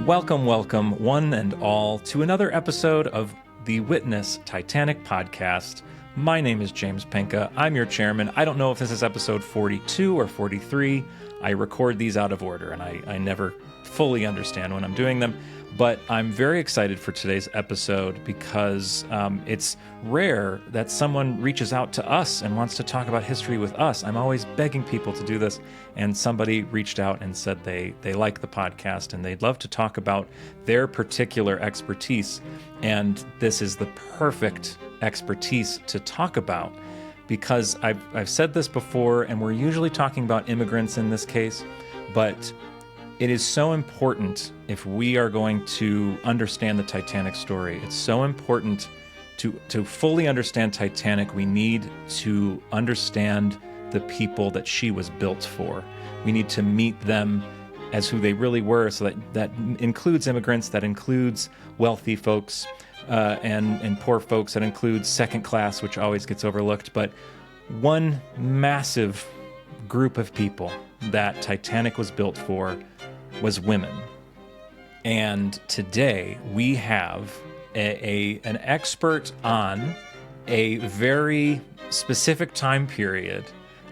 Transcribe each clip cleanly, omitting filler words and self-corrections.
Welcome, one and all, to another episode of the WITNESS TITANIC Podcast. My name is James Penca. I'm your chairman. I don't know if this is episode 42 or 43. I record these out of order, and I never fully understand when I'm doing them. But I'm very excited for today's episode because it's rare that someone reaches out to us and wants to talk about history with us. I'm always begging people to do this, and somebody reached out and said they like the podcast and they'd love to talk about their particular expertise. And this is the perfect expertise to talk about because I've said this before, and we're usually talking about immigrants in this case, but it is so important if we are going to understand the Titanic story. It's so important to fully understand Titanic. We need to understand the people that she was built for. We need to meet them as who they really were. So that includes immigrants, that includes wealthy folks, and poor folks, that includes second class, which always gets overlooked. But one massive group of people that Titanic was built for was women. And today we have an expert on a very specific time period,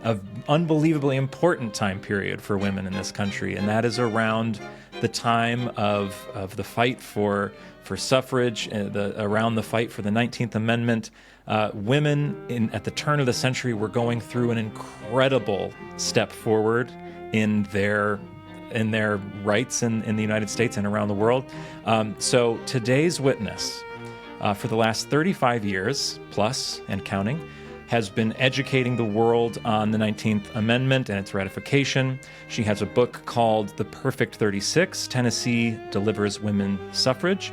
of unbelievably important time period for women in this country, and that is around the time of the fight for suffrage, around the fight for the 19th Amendment. Women at the turn of the century were going through an incredible step forward in their rights in the United States and around the world. So today's witness, for the last 35 years plus and counting, has been educating the world on the 19th Amendment and its ratification. She has a book called The Perfect 36, Tennessee Delivers Women Suffrage,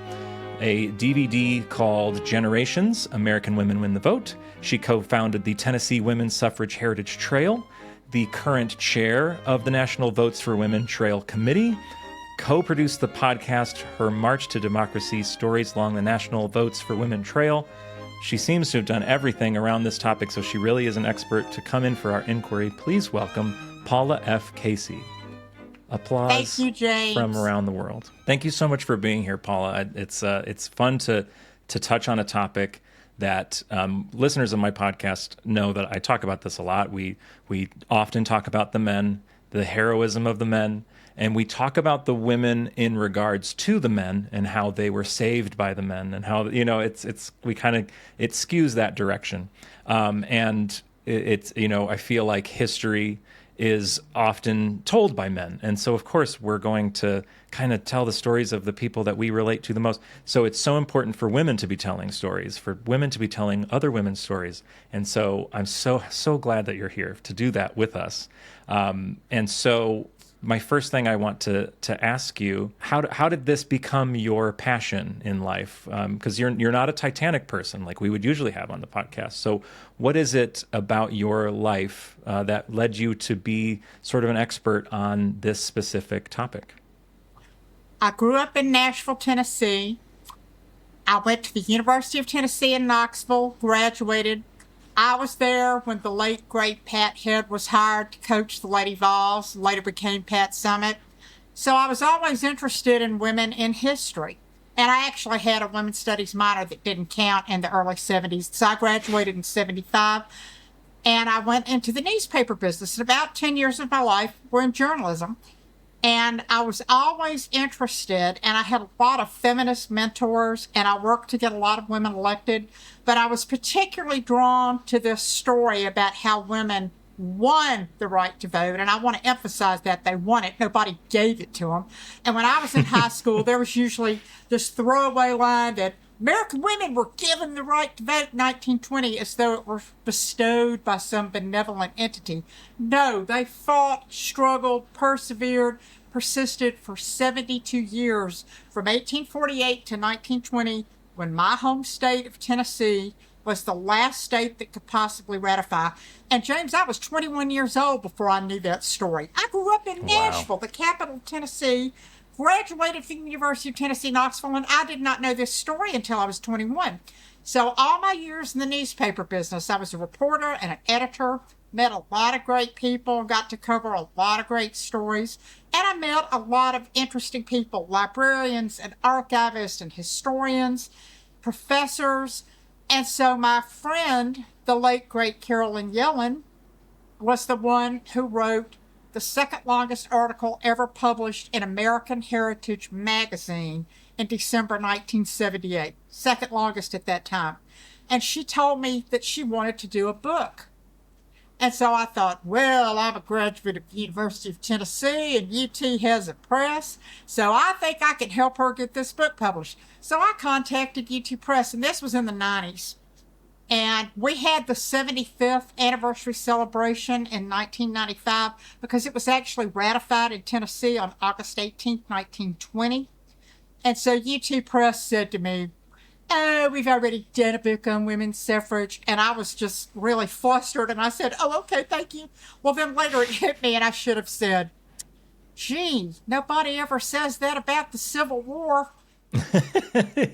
a DVD called Generations, American Women Win the Vote. She co-founded the Tennessee Women's Suffrage Heritage Trail, the current chair of the National Votes for Women Trail Committee, co-produced the podcast Her March to Democracy, Stories Along the National Votes for Women Trail. She seems to have done everything around this topic, so she really is an expert. To come in for our inquiry, please welcome Paula F. Casey. Applause. Thank you, James. From around the world. Thank you so much for being here, Paula. It's fun to touch on a topic that listeners of my podcast know that I talk about this a lot. We often talk about the men, the heroism of the men, and we talk about the women in regards to the men and how they were saved by the men, and how it skews that direction. And I feel like history is often told by men. And so, of course, we're going to kind of tell the stories of the people that we relate to the most. So it's so important for women to be telling stories, for women to be telling other women's stories. And so I'm so glad that you're here to do that with us. And so my first thing I want to ask you, how did this become your passion in life? Because you're not a Titanic person like we would usually have on the podcast. So what is it about your life that led you to be sort of an expert on this specific topic? I grew up in Nashville, Tennessee. I went to the University of Tennessee in Knoxville, graduated. I was there when the late, great Pat Head was hired to coach the Lady Vols, later became Pat Summitt. So I was always interested in women in history. And I actually had a women's studies minor that didn't count in the early 70s. So I graduated in 75. And I went into the newspaper business. And about 10 years of my life were in journalism. And I was always interested, and I had a lot of feminist mentors, and I worked to get a lot of women elected. But I was particularly drawn to this story about how women won the right to vote. And I want to emphasize that they won it. Nobody gave it to them. And when I was in high school, there was usually this throwaway line that American women were given the right to vote in 1920 as though it were bestowed by some benevolent entity. No, they fought, struggled, persevered, persisted for 72 years, from 1848 to 1920, when my home state of Tennessee was the last state that could possibly ratify. And James, I was 21 years old before I knew that story. I grew up in Nashville, the capital of Tennessee, graduated from the University of Tennessee, Knoxville, and I did not know this story until I was 21. So all my years in the newspaper business, I was a reporter and an editor, met a lot of great people, got to cover a lot of great stories, and I met a lot of interesting people, librarians and archivists and historians, professors. And so my friend, the late, great Carolyn Yellen, was the one who wrote the second longest article ever published in American Heritage magazine in December 1978. Second longest at that time. And she told me that she wanted to do a book. And so I thought, well, I'm a graduate of the University of Tennessee and UT has a press, so I think I can help her get this book published. So I contacted UT Press, and this was in the 90s. And we had the 75th anniversary celebration in 1995 because it was actually ratified in Tennessee on August 18th, 1920. And so UT Press said to me, oh, we've already done a book on women's suffrage. And I was just really flustered. And I said, oh, okay, thank you. Well, then later it hit me and I should have said, gee, nobody ever says that about the Civil War.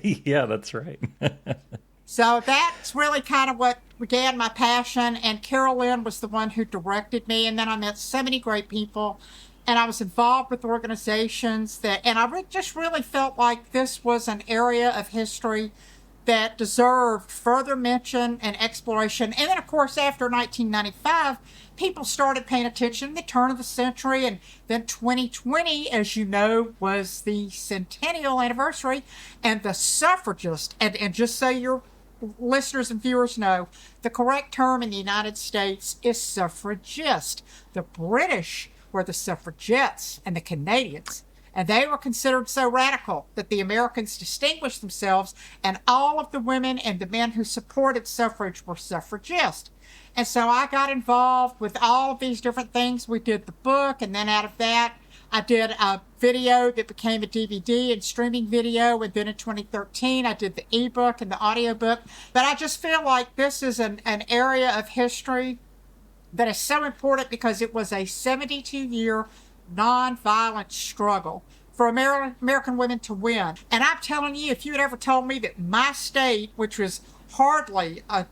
Yeah, that's right. So that's really kind of what began my passion. And Carolyn was the one who directed me. And then I met so many great people. And I was involved with organizations and I just really felt like this was an area of history that deserved further mention and exploration. And then, of course, after 1995, people started paying attention at the turn of the century. And then 2020, as you know, was the centennial anniversary. And the suffragists, and just so your listeners and viewers know, the correct term in the United States is suffragist. The British were the suffragettes and the Canadians. And they were considered so radical that the Americans distinguished themselves, and all of the women and the men who supported suffrage were suffragists. And so I got involved with all of these different things. We did the book, and then out of that, I did a video that became a DVD and streaming video. And then in 2013, I did the ebook and the audiobook. But I just feel like this is an area of history that is so important because it was a 72-year nonviolent struggle for American women to win. And I'm telling you, if you had ever told me that my state, which was hardly a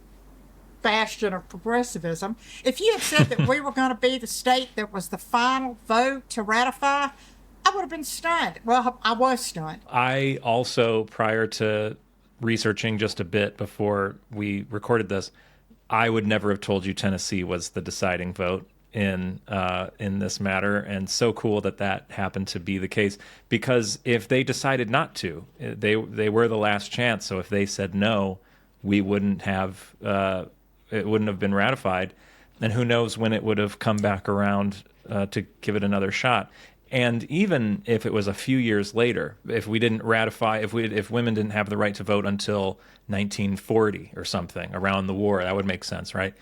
bastion of progressivism, if you had said that we were going to be the state that was the final vote to ratify, I would have been stunned. Well, I was stunned. I also, prior to researching just a bit before we recorded this, I would never have told you Tennessee was the deciding vote in this matter, and so cool that happened to be the case. Because if they decided not to, they were the last chance. So if they said no, we wouldn't have it wouldn't have been ratified, and who knows when it would have come back around to give it another shot. And even if it was a few years later, if we didn't ratify, if women didn't have the right to vote until 1940 or something, around the war, that would make sense, right?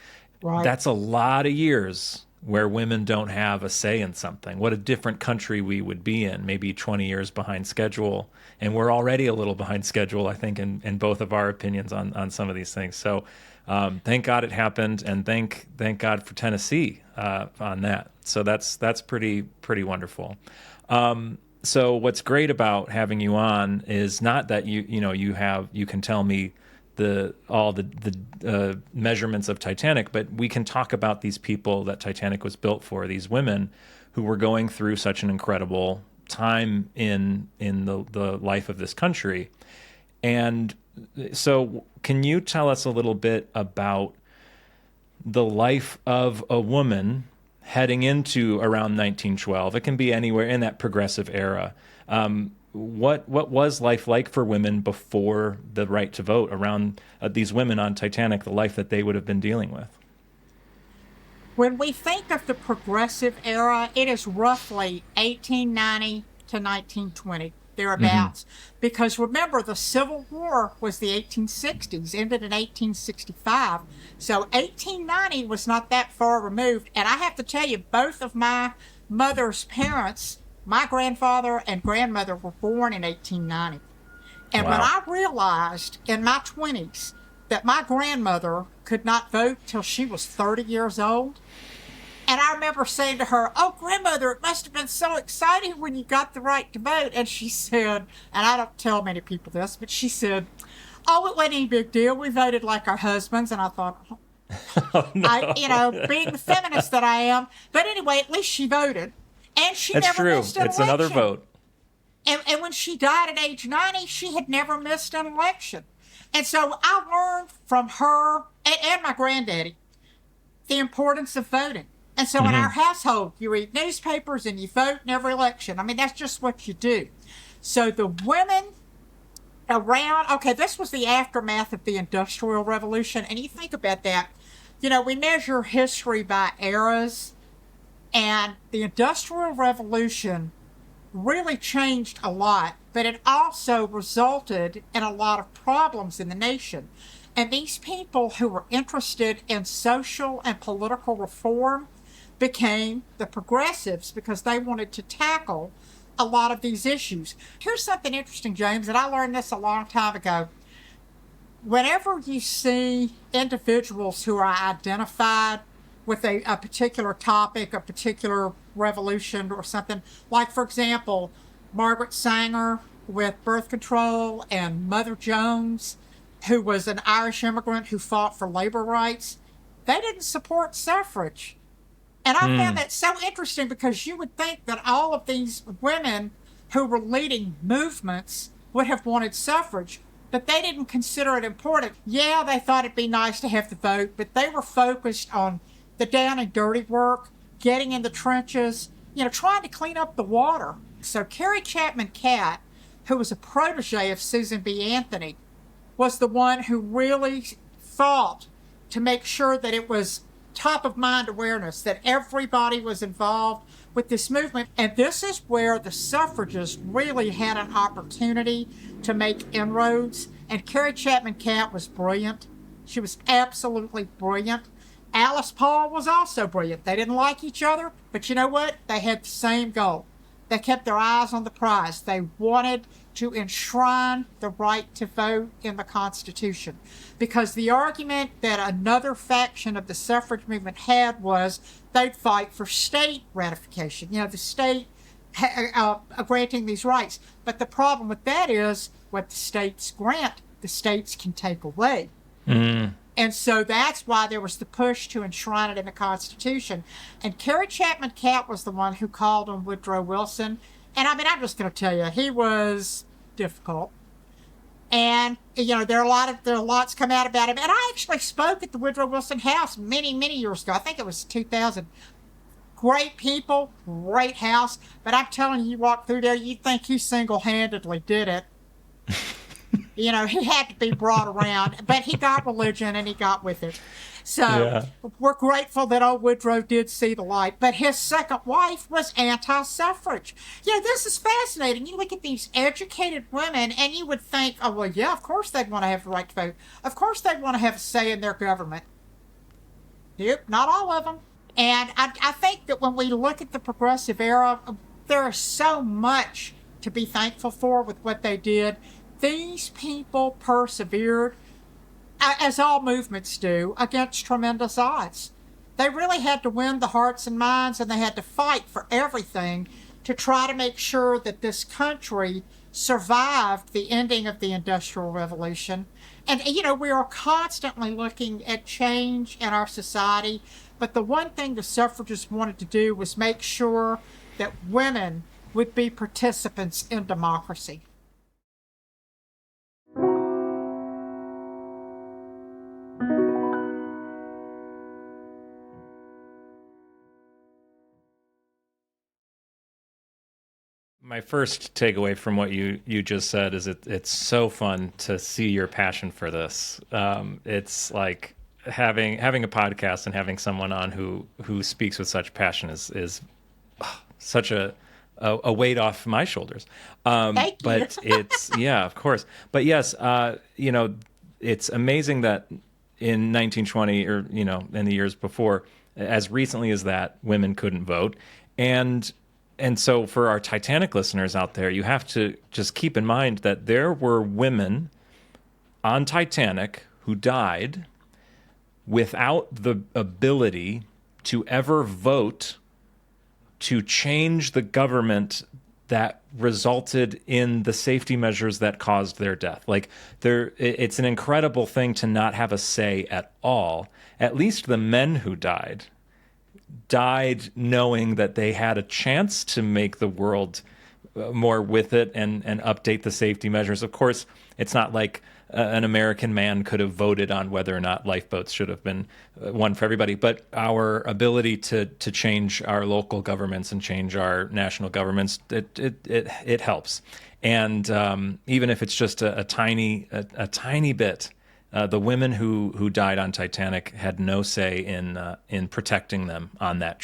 Right. That's a lot of years where women don't have a say in something. What a different country we would be in, maybe 20 years behind schedule. And we're already a little behind schedule, I think, in both of our opinions on some of these things. So thank God it happened, and thank God for Tennessee on that. So that's pretty wonderful. So what's great about having you on is not that you can tell me all the measurements of Titanic, but we can talk about these people that Titanic was built for, these women who were going through such an incredible time in the life of this country. And so can you tell us a little bit about the life of a woman heading into around 1912? It can be anywhere in that progressive era. What was life like for women before the right to vote, around these women on Titanic, the life that they would have been dealing with? When we think of the progressive era, it is roughly 1890 to 1920, thereabouts. Mm-hmm. Because remember, the Civil War was the 1860s, ended in 1865. So 1890 was not that far removed. And I have to tell you, both of my mother's parents, my grandfather and grandmother, were born in 1890. And When I realized in my 20s that my grandmother could not vote till she was 30 years old, and I remember saying to her, oh, grandmother, it must have been so exciting when you got the right to vote. And she said, and I don't tell many people this, but she said, oh, it wasn't any big deal. We voted like our husbands. And I thought, Oh, no. Being the feminist that I am. But anyway, at least she voted. And she That's never true. missed an It's election. another vote. And when she died at age 90, she had never missed an election. And so I learned from her and my granddaddy the importance of voting. And so in our household, you read newspapers and you vote in every election. I mean, that's just what you do. So the women around, okay, this was the aftermath of the Industrial Revolution. And you think about that, we measure history by eras. And the Industrial Revolution really changed a lot, but it also resulted in a lot of problems in the nation. And these people who were interested in social and political reform became the progressives because they wanted to tackle a lot of these issues. Here's something interesting, James, and I learned this a long time ago. Whenever you see individuals who are identified with a particular topic, a particular revolution or something, like, for example, Margaret Sanger with birth control and Mother Jones, who was an Irish immigrant who fought for labor rights, they didn't support suffrage. And I found that so interesting because you would think that all of these women who were leading movements would have wanted suffrage, but they didn't consider it important. Yeah, they thought it'd be nice to have the vote, but they were focused on the down and dirty work, getting in the trenches, trying to clean up the water. So Carrie Chapman Catt, who was a protege of Susan B. Anthony, was the one who really fought to make sure that it was top of mind awareness, that everybody was involved with this movement. And this is where the suffragists really had an opportunity to make inroads. And Carrie Chapman Catt was brilliant. She was absolutely brilliant. Alice Paul was also brilliant. They didn't like each other, but you know what? They had the same goal. They kept their eyes on the prize. They wanted to enshrine the right to vote in the Constitution. Because the argument that another faction of the suffrage movement had was they'd fight for state ratification, the state granting these rights. But the problem with that is what the states grant, the states can take away. And so that's why there was the push to enshrine it in the Constitution. And Carrie Chapman Catt was the one who called on Woodrow Wilson. And I mean, I'm just going to tell you, he was difficult. And, there are lots come out about him. And I actually spoke at the Woodrow Wilson house many, many years ago. I think it was 2000. Great people, great house. But I'm telling you walk through there, you'd think he single-handedly did it. He had to be brought around, but he got religion and he got with it. So we're grateful that old Woodrow did see the light, but his second wife was anti-suffrage. This is fascinating. You look at these educated women and you would think, oh, well, yeah, of course they'd want to have the right to vote. Of course they'd want to have a say in their government. Yep, not all of them. And I think that when we look at the progressive era, there is so much to be thankful for with what they did. These people persevered, as all movements do, against tremendous odds. They really had to win the hearts and minds, and they had to fight for everything to try to make sure that this country survived the ending of the Industrial Revolution. And, we are constantly looking at change in our society, but the one thing the suffragists wanted to do was make sure that women would be participants in democracy. My first takeaway from what you just said is it's so fun to see your passion for this. It's like having a podcast and having someone on who speaks with such passion is such a weight off my shoulders. Thank you. But it's of course. But yes, it's amazing that in 1920 or in the years before, as recently as that, women couldn't vote. And so for our Titanic listeners out there, you have to just keep in mind that there were women on Titanic who died without the ability to ever vote to change the government that resulted in the safety measures that caused their death. Like, it's an incredible thing to not have a say at all. At least the men who died knowing that they had a chance to make the world more with it and update the safety measures. Of course, it's not like an American man could have voted on whether or not lifeboats should have been one for everybody, but our ability to change our local governments and change our national governments, it helps. And even if it's just a tiny bit, the women who died on Titanic had no say in protecting them on that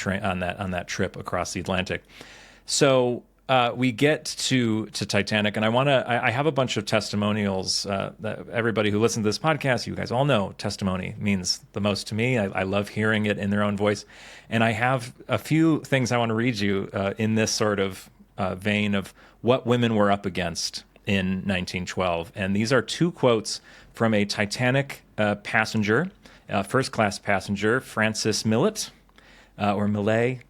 trip across the Atlantic. So we get to Titanic, and I have a bunch of testimonials that everybody who listens to this podcast, you guys all know testimony means the most to me. I love hearing it in their own voice. And I have a few things I want to read you in this sort of vein of what women were up against in 1912. And these are two quotes from a Titanic passenger, first-class passenger, Francis Millet, or Millet,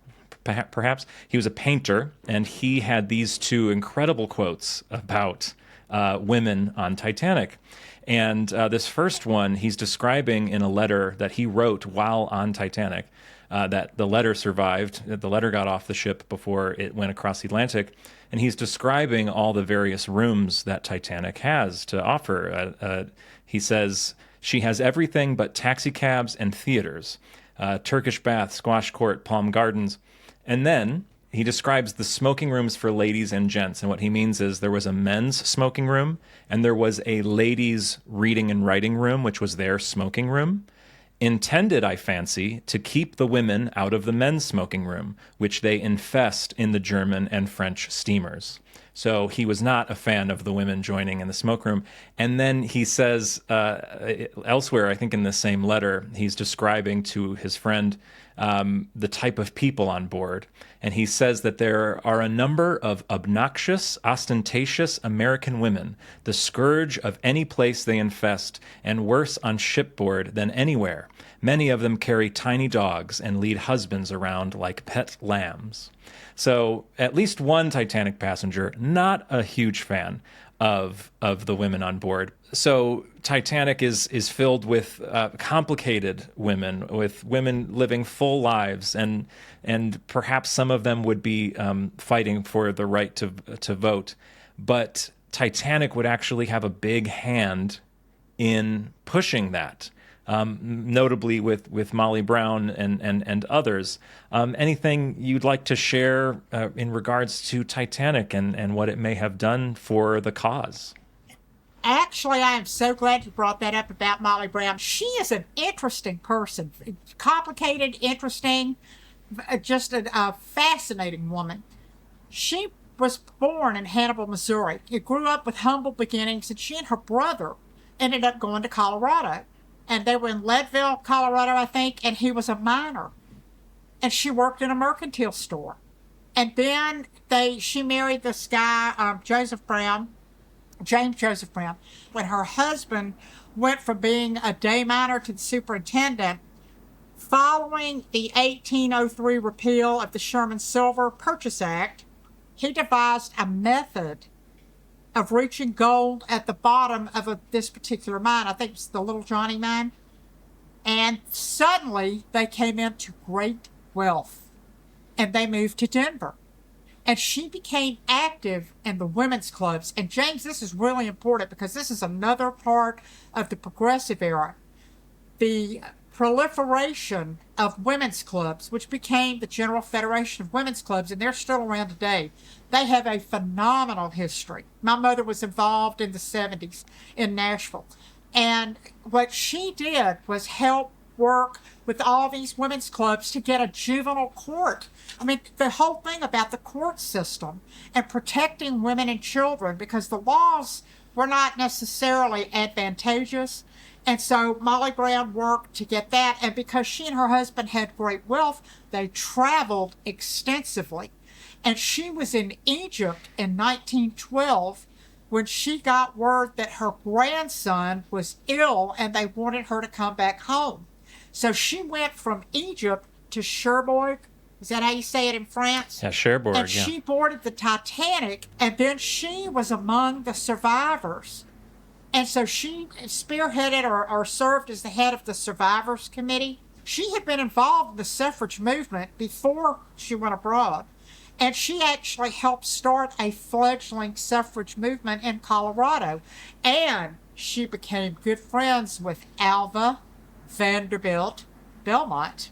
perhaps. He was a painter, and he had these two incredible quotes about women on Titanic. And this first one, he's describing in a letter that he wrote while on Titanic, that the letter survived. The letter got off the ship before it went across the Atlantic. And he's describing all the various rooms that Titanic has to offer. He says, she has everything but taxicabs and theaters, Turkish bath, squash court, Palm Gardens. And then he describes the smoking rooms for ladies and gents. And what he means is there was a men's smoking room and there was a ladies' reading and writing room, which was their smoking room, intended, I fancy, to keep the women out of the men's smoking room, which they infest in the German and French steamers. So he was not a fan of the women joining in the smoke room. And then he says elsewhere, I think in the same letter, he's describing to his friend the type of people on board. And he says that there are a number of obnoxious, ostentatious American women, the scourge of any place they infest, and worse on shipboard than anywhere. Many of them carry tiny dogs and lead husbands around like pet lambs. So at least one Titanic passenger, not a huge fan of the women on board. So Titanic is filled with complicated women, with women living full lives, and perhaps some of them would be fighting for the right to vote. But Titanic would actually have a big hand in pushing that. Notably with Molly Brown and others. Anything you'd like to share in regards to Titanic and what it may have done for the cause? Actually, I am so glad you brought that up about Molly Brown. She is an interesting person, complicated, interesting, just a fascinating woman. She was born in Hannibal, Missouri. She grew up with humble beginnings, and she and her brother ended up going to Colorado. And they were in Leadville, Colorado, I think, and he was a miner. And she worked in a mercantile store. And then she married this guy, James Joseph Brown. When her husband went from being a day miner to the superintendent, following the 1803 repeal of the Sherman Silver Purchase Act, he devised a method of reaching gold at the bottom of this particular mine. I think it's the Little Johnny mine. And suddenly they came into great wealth and they moved to Denver. And she became active in the women's clubs. And James, this is really important because this is another part of the progressive era. The proliferation of women's clubs, which became the General Federation of Women's Clubs, and they're still around today. They have a phenomenal history. My mother was involved in the 70s in Nashville. And what she did was help work with all these women's clubs to get a juvenile court. I mean, the whole thing about the court system and protecting women and children, because the laws were not necessarily advantageous. And so Molly Brown worked to get that. And because she and her husband had great wealth, they traveled extensively. And she was in Egypt in 1912 when she got word that her grandson was ill and they wanted her to come back home. So she went from Egypt to Cherbourg, Is that how you say it in France? Yeah, Cherbourg, and yeah. she boarded the Titanic, and then she was among the survivors. And so she spearheaded or served as the head of the survivors committee. She had been involved in the suffrage movement before she went abroad. And she actually helped start a fledgling suffrage movement in Colorado. And she became good friends with Alva Vanderbilt Belmont.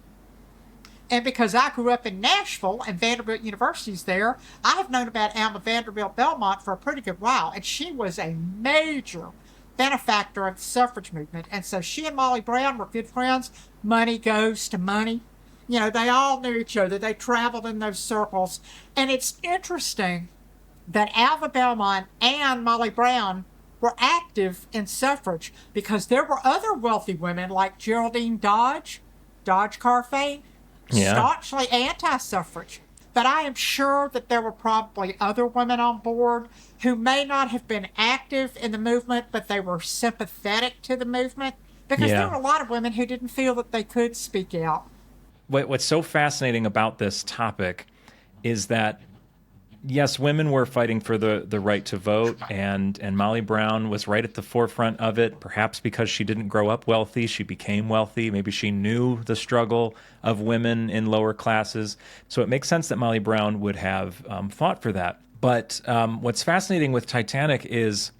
And because I grew up in Nashville and Vanderbilt University's there, I have known about Alva Vanderbilt Belmont for a pretty good while. And she was a major benefactor of the suffrage movement. And so she and Molly Brown were good friends. Money goes to money. You know, they all knew each other. They traveled in those circles. And it's interesting that Alva Belmont and Molly Brown were active in suffrage because there were other wealthy women like Geraldine Dodge car fame, staunchly anti-suffrage. But I am sure that there were probably other women on board who may not have been active in the movement, but they were sympathetic to the movement because there were a lot of women who didn't feel that they could speak out. What's so fascinating about this topic is that, yes, women were fighting for the right to vote, and Molly Brown was right at the forefront of it, perhaps because she didn't grow up wealthy. She became wealthy. Maybe she knew the struggle of women in lower classes. So it makes sense that Molly Brown would have fought for that. But what's fascinating with Titanic is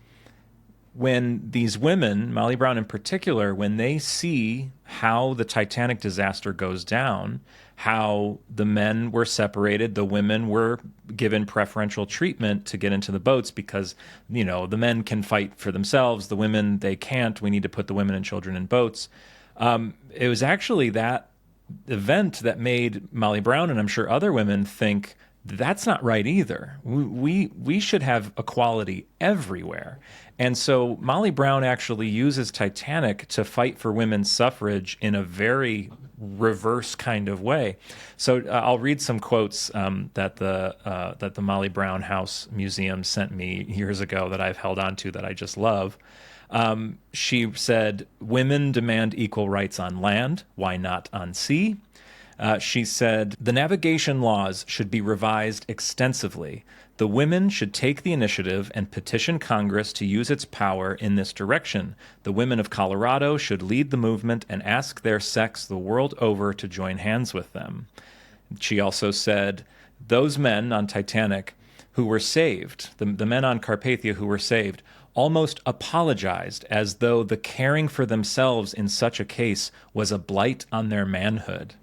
when these women, Molly Brown in particular, when they see how the Titanic disaster goes down, how the men were separated, the women were given preferential treatment to get into the boats because, you know, the men can fight for themselves, the women, they can't. We need to put the women and children in boats. It was actually that event that made Molly Brown, and I'm sure other women, think that's not right either. We should have equality everywhere. And so Molly Brown actually uses Titanic to fight for women's suffrage in a very reverse kind of way. So I'll read some quotes that the Molly Brown House Museum sent me years ago that I've held on to that I just love. She said, "Women demand equal rights on land. Why not on sea?" She said, "The navigation laws should be revised extensively. The women should take the initiative and petition Congress to use its power in this direction. The women of Colorado should lead the movement and ask their sex the world over to join hands with them." She also said, "Those men on Titanic who were saved, the men on Carpathia who were saved, almost apologized as though the caring for themselves in such a case was a blight on their manhood."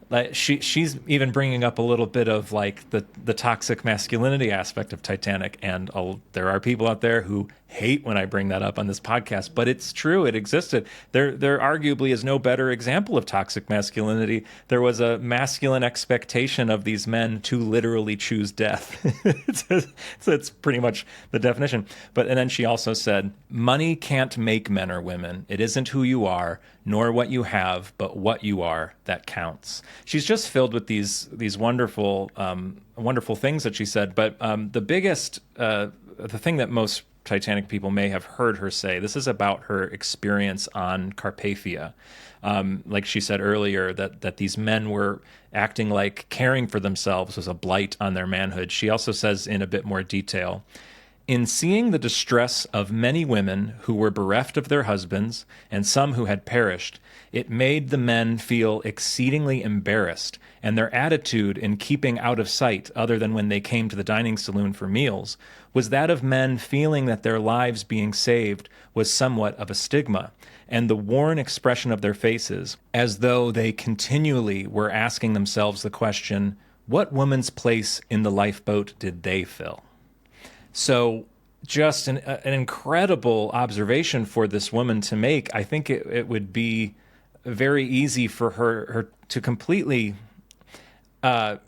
Like she's even bringing up a little bit of like the toxic masculinity aspect of Titanic, and there are people out there who hate when I bring that up on this podcast, but it's true. It existed. There arguably is no better example of toxic masculinity. There was a masculine expectation of these men to literally choose death. So it's pretty much the definition. And then she also said, "Money can't make men or women. It isn't who you are, nor what you have, but what you are that counts." She's just filled with these wonderful things that she said. But the biggest, the thing that most Titanic people may have heard her say, this is about her experience on Carpathia. Like she said earlier, that these men were acting like caring for themselves was a blight on their manhood. She also says in a bit more detail, "In seeing the distress of many women who were bereft of their husbands and some who had perished, it made the men feel exceedingly embarrassed, and their attitude in keeping out of sight, other than when they came to the dining saloon for meals, was that of men feeling that their lives being saved was somewhat of a stigma, and the worn expression of their faces, as though they continually were asking themselves the question, what woman's place in the lifeboat did they fill?" So just an incredible observation for this woman to make. I think it would be very easy for her to completely, I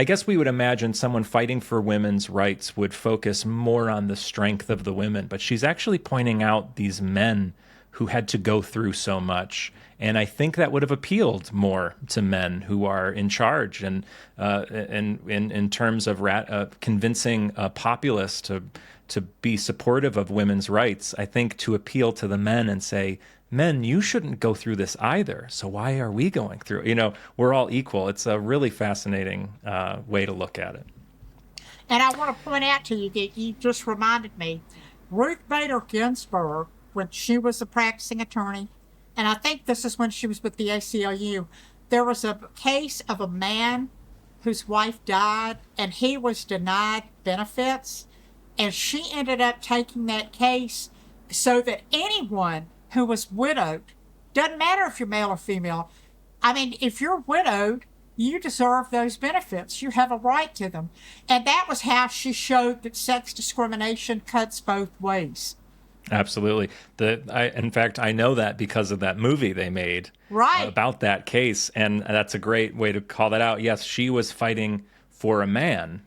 guess we would imagine someone fighting for women's rights would focus more on the strength of the women, but she's actually pointing out these men who had to go through so much. And I think that would have appealed more to men who are in charge, and in terms of convincing a populace to be supportive of women's rights. I think to appeal to the men and say, men, you shouldn't go through this either. So why are we going through it? You know, we're all equal. It's a really fascinating way to look at it. And I want to point out to you that you just reminded me, Ruth Bader Ginsburg, when she was a practicing attorney, and I think this is when she was with the ACLU, there was a case of a man whose wife died and he was denied benefits. And she ended up taking that case so that anyone who was widowed, doesn't matter if you're male or female, I mean, if you're widowed, you deserve those benefits. You have a right to them. And that was how she showed that sex discrimination cuts both ways. Absolutely. In fact, I know that because of that movie they made about that case. And that's a great way to call that out. Yes, she was fighting for a man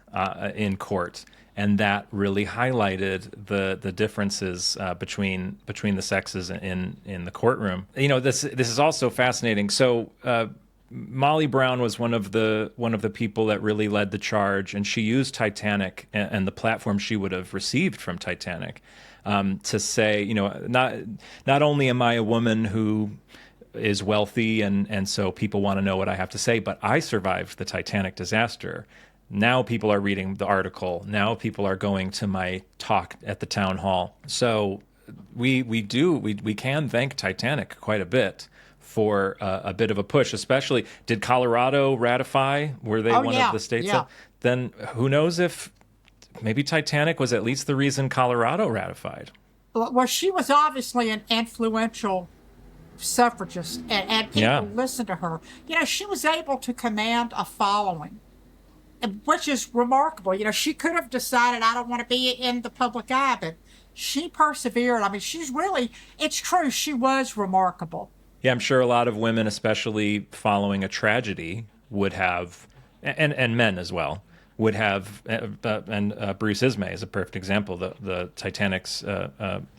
in court. And that really highlighted the differences between the sexes in the courtroom. You know, this is also fascinating. So Molly Brown was one of the people that really led the charge, and she used Titanic and the platform she would have received from Titanic to say, you know, not only am I a woman who is wealthy and so people want to know what I have to say, but I survived the Titanic disaster. Now people are reading the article. Now people are going to my talk at the town hall. So we can thank Titanic quite a bit for a bit of a push. Especially, did Colorado ratify? Were they one of the states? Yeah. Then who knows if maybe Titanic was at least the reason Colorado ratified. Well, she was obviously an influential suffragist, and people listened to her. You know, she was able to command a following, which is remarkable. You know, she could have decided, I don't want to be in the public eye, but she persevered. I mean, it's true, she was remarkable. Yeah, I'm sure a lot of women, especially following a tragedy, would have, and men as well, would have, and Bruce Ismay is a perfect example, the Titanic's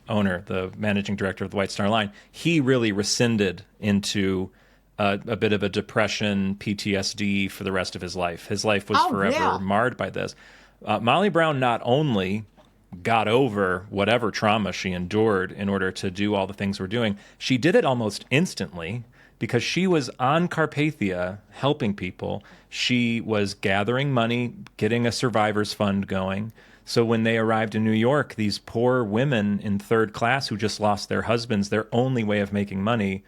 owner, the managing director of the White Star Line. He really rescinded into a bit of a depression, PTSD for the rest of his life. His life was forever marred by this. Molly Brown not only got over whatever trauma she endured in order to do all the things we're doing, she did it almost instantly because she was on Carpathia helping people. She was gathering money, getting a survivors fund going. So when they arrived in New York, these poor women in third class who just lost their husbands, their only way of making money,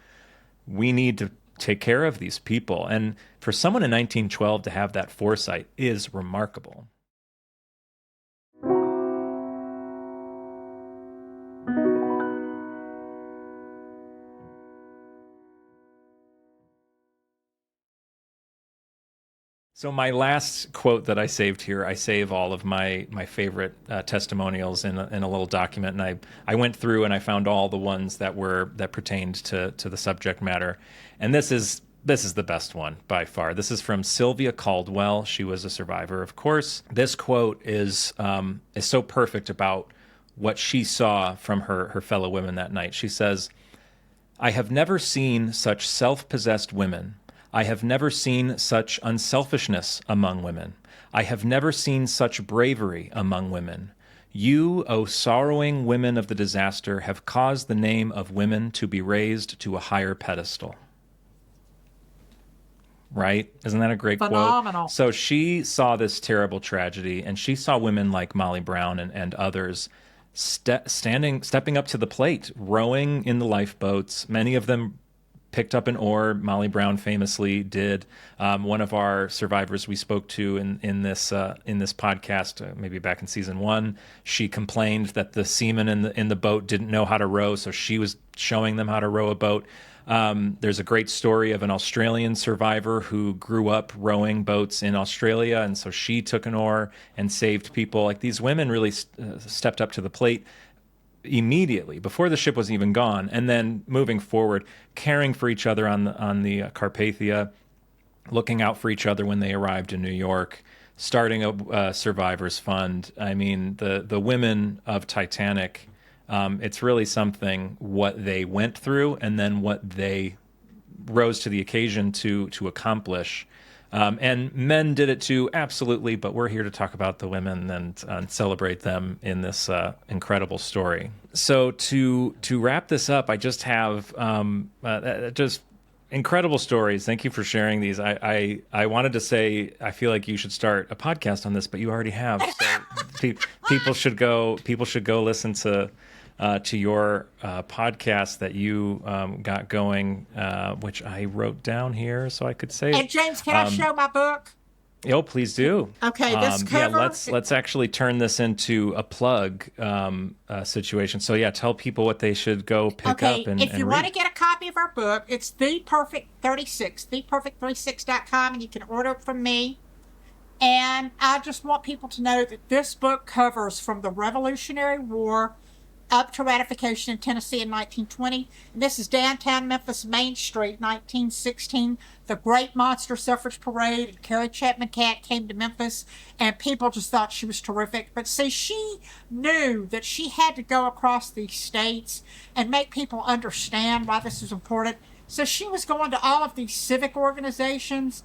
we need to take care of these people. And for someone in 1912 to have that foresight is remarkable. So my last quote that I saved here, I save all of my favorite testimonials in a little document, and I went through and I found all the ones that pertained to the subject matter, and this is the best one by far. This is from Sylvia Caldwell. She was a survivor, of course. This quote is so perfect about what she saw from her fellow women that night. She says, "I have never seen such self-possessed women. I have never seen such unselfishness among women. I have never seen such bravery among women. You, O sorrowing women of the disaster, have caused the name of women to be raised to a higher pedestal." Right? Isn't that a great Phenomenal. quote? So she saw this terrible tragedy, and she saw women like Molly Brown and others stepping up to the plate, rowing in the lifeboats. Many of them picked up an oar. Molly Brown famously did. One of our survivors we spoke to in this podcast, maybe back in season 1, she complained that the seamen in the boat didn't know how to row, so she was showing them how to row a boat. There's a great story of an Australian survivor who grew up rowing boats in Australia, and so she took an oar and saved people. Like, these women really stepped up to the plate immediately before the ship was even gone, and then moving forward, caring for each other on the Carpathia, looking out for each other when they arrived in New York, starting a survivors fund. I mean, the women of Titanic, it's really something what they went through and then what they rose to the occasion to accomplish. And men did it too, absolutely, but we're here to talk about the women and celebrate them in this incredible story. So to wrap this up, I just have just incredible stories. Thank you for sharing these. I wanted to say I feel like you should start a podcast on this, but you already have. So people should go listen to your podcast that you got going, which I wrote down here so I could say it. And James, can I show my book? Oh, please do. Okay, this cover. Yeah, let's actually turn this into a plug situation. So yeah, tell people what they should go pick up and if you read. want to get a copy of our book, it's The Perfect 36, theperfect36.com, and you can order it from me. And I just want people to know that this book covers from the Revolutionary War up to ratification in Tennessee in 1920. And this is downtown Memphis, Main Street, 1916. The Great Monster Suffrage Parade, and Carrie Chapman Catt came to Memphis, and people just thought she was terrific. But see, she knew that she had to go across these states and make people understand why this was important. So she was going to all of these civic organizations,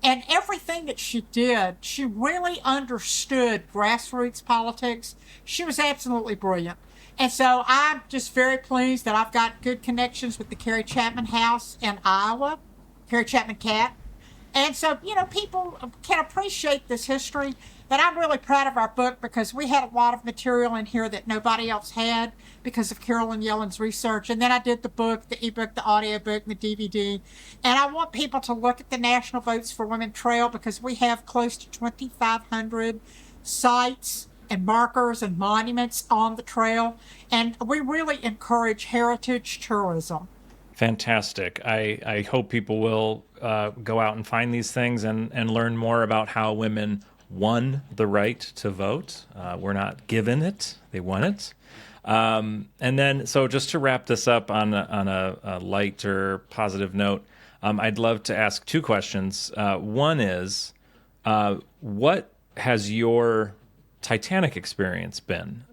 and everything that she did, she really understood grassroots politics. She was absolutely brilliant. And so I'm just very pleased that I've got good connections with the Carrie Chapman House in Iowa, Carrie Chapman Catt. And so, people can appreciate this history. But I'm really proud of our book because we had a lot of material in here that nobody else had because of Carolyn Yellen's research. And then I did the book, the ebook, the audiobook, and the DVD. And I want people to look at the National Votes for Women Trail because we have close to 2,500 sites and markers and monuments on the trail. And we really encourage heritage tourism. Fantastic. I hope people will go out and find these things and learn more about how women won the right to vote. We're not given it. They won it. And then, so just to wrap this up on a lighter, positive note, I'd love to ask two questions. One is, what has your Titanic experience been?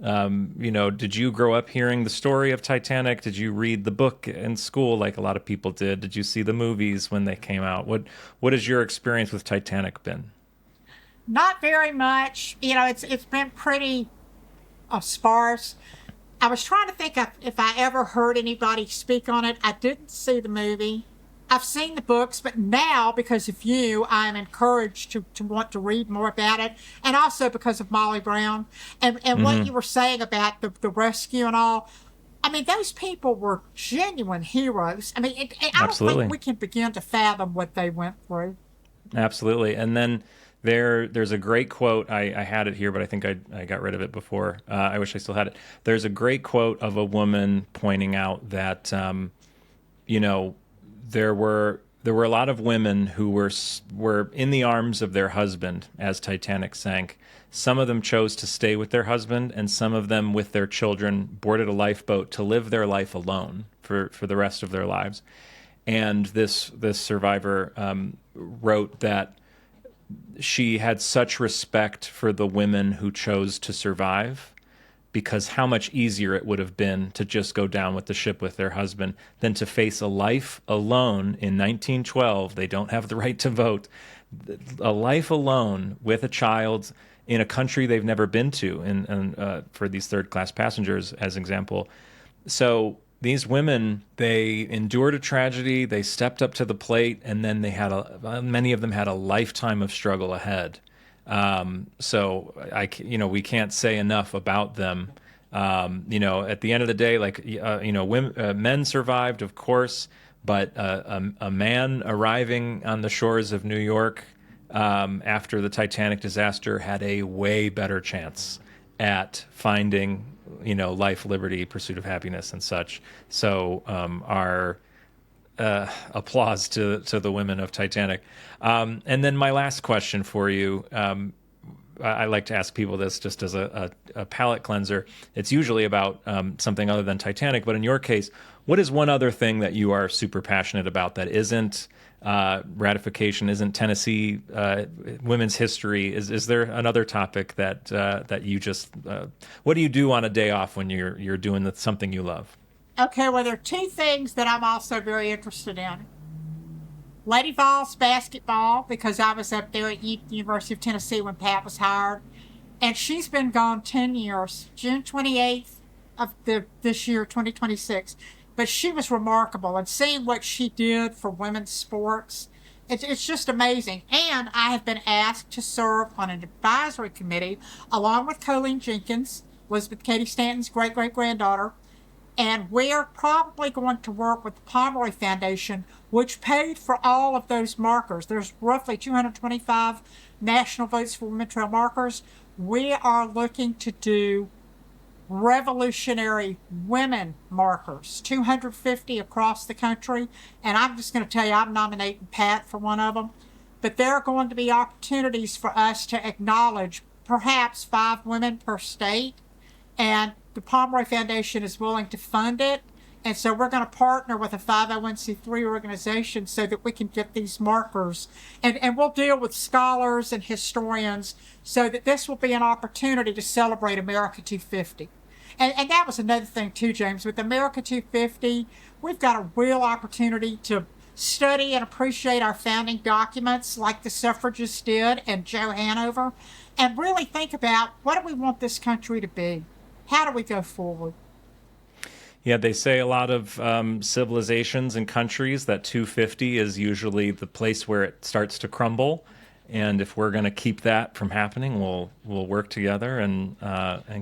Did you grow up hearing the story of Titanic? Did you read the book in school like a lot of people did? Did you see the movies when they came out? What has your experience with Titanic been? Not very much. It's been pretty sparse. I was trying to think if I ever heard anybody speak on it. I didn't see the movie. I've seen the books, but now, because of you, I'm encouraged to want to read more about it, and also because of Molly Brown. And what you were saying about the rescue and all, I mean, those people were genuine heroes. I mean, I don't think we can begin to fathom what they went through. Absolutely. And then there's a great quote. I had it here, but I think I got rid of it before. I wish I still had it. There's a great quote of a woman pointing out that, there were a lot of women who were in the arms of their husband as Titanic sank. Some of them chose to stay with their husband, and some of them, with their children, boarded a lifeboat to live their life alone for the rest of their lives. And this survivor wrote that she had such respect for the women who chose to survive, because how much easier it would have been to just go down with the ship with their husband than to face a life alone in 1912. They don't have the right to vote. A life alone with a child in a country they've never been to, and for these third-class passengers, as example. So these women, they endured a tragedy, they stepped up to the plate, and then they had many of them had a lifetime of struggle ahead. So we can't say enough about them. At the end of the day, women, men survived, of course, but a man arriving on the shores of New York after the Titanic disaster had a way better chance at finding, life, liberty, pursuit of happiness, and such. So our applause to the women of Titanic. And then my last question for you, I like to ask people this just as a palate cleanser. It's usually about something other than Titanic, but in your case, what is one other thing that you are super passionate about that isn't ratification, isn't Tennessee women's history? Is there another topic that you just what do you do on a day off when you're doing something you love? Okay, well, there are two things that I'm also very interested in. Lady Vols basketball, because I was up there at the University of Tennessee when Pat was hired. And she's been gone 10 years, June 28th of this year, 2026. But she was remarkable, and seeing what she did for women's sports, it's just amazing. And I have been asked to serve on an advisory committee along with Colleen Jenkins, Elizabeth Cady Stanton's great-great-granddaughter, and we're probably going to work with the Pomeroy Foundation, which paid for all of those markers. There's roughly 225 national votes for women trail markers. We are looking to do revolutionary women markers, 250 across the country. And I'm just going to tell you, I'm nominating Pat for one of them. But there are going to be opportunities for us to acknowledge perhaps 5 women per state. And the Pomeroy Foundation is willing to fund it. And so we're going to partner with a 501c3 organization so that we can get these markers. And we'll deal with scholars and historians so that this will be an opportunity to celebrate America 250. And that was another thing too, James. With America 250, we've got a real opportunity to study and appreciate our founding documents like the suffragists did and Joe Hanover, and really think about what do we want this country to be? How do we go forward? Yeah, they say a lot of civilizations and countries that 250 is usually the place where it starts to crumble. And if we're going to keep that from happening, we'll work together and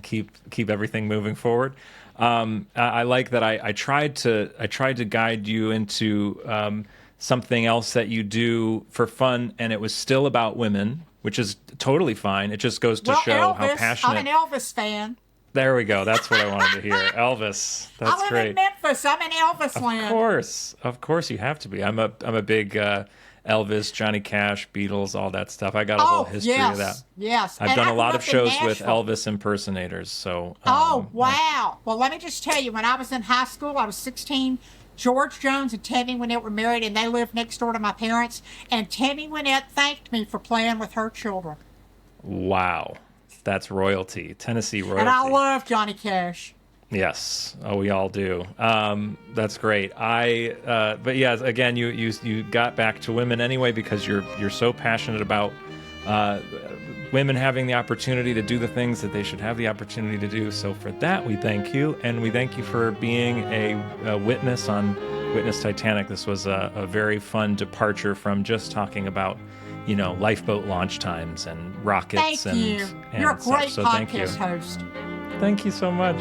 keep everything moving forward. I like that. I tried to guide you into something else that you do for fun, and it was still about women, which is totally fine. It just goes to show Elvis, how passionate. I'm an Elvis fan. There we go. That's what I wanted to hear. Elvis. That's I live great. in Memphis. I'm in Elvis land. Of course, you have to be. I'm a big Elvis, Johnny Cash, Beatles, all that stuff. I got a whole history of that. Yes, I've done a lot of shows with Elvis impersonators. So. Oh wow! Well, let me just tell you, when I was in high school, I was 16. George Jones and Tammy Wynette were married, and they lived next door to my parents. And Tammy Wynette thanked me for playing with her children. Wow. That's royalty, Tennessee royalty. And I love Johnny Cash. Yes, oh, we all do. That's great. But yeah, again, you got back to women anyway because you're so passionate about women having the opportunity to do the things that they should have the opportunity to do. So for that, we thank you, and we thank you for being a witness on Witness Titanic. This was a very fun departure from just talking about lifeboat launch times and rockets. Thank you. You're a great podcast host. Thank you so much.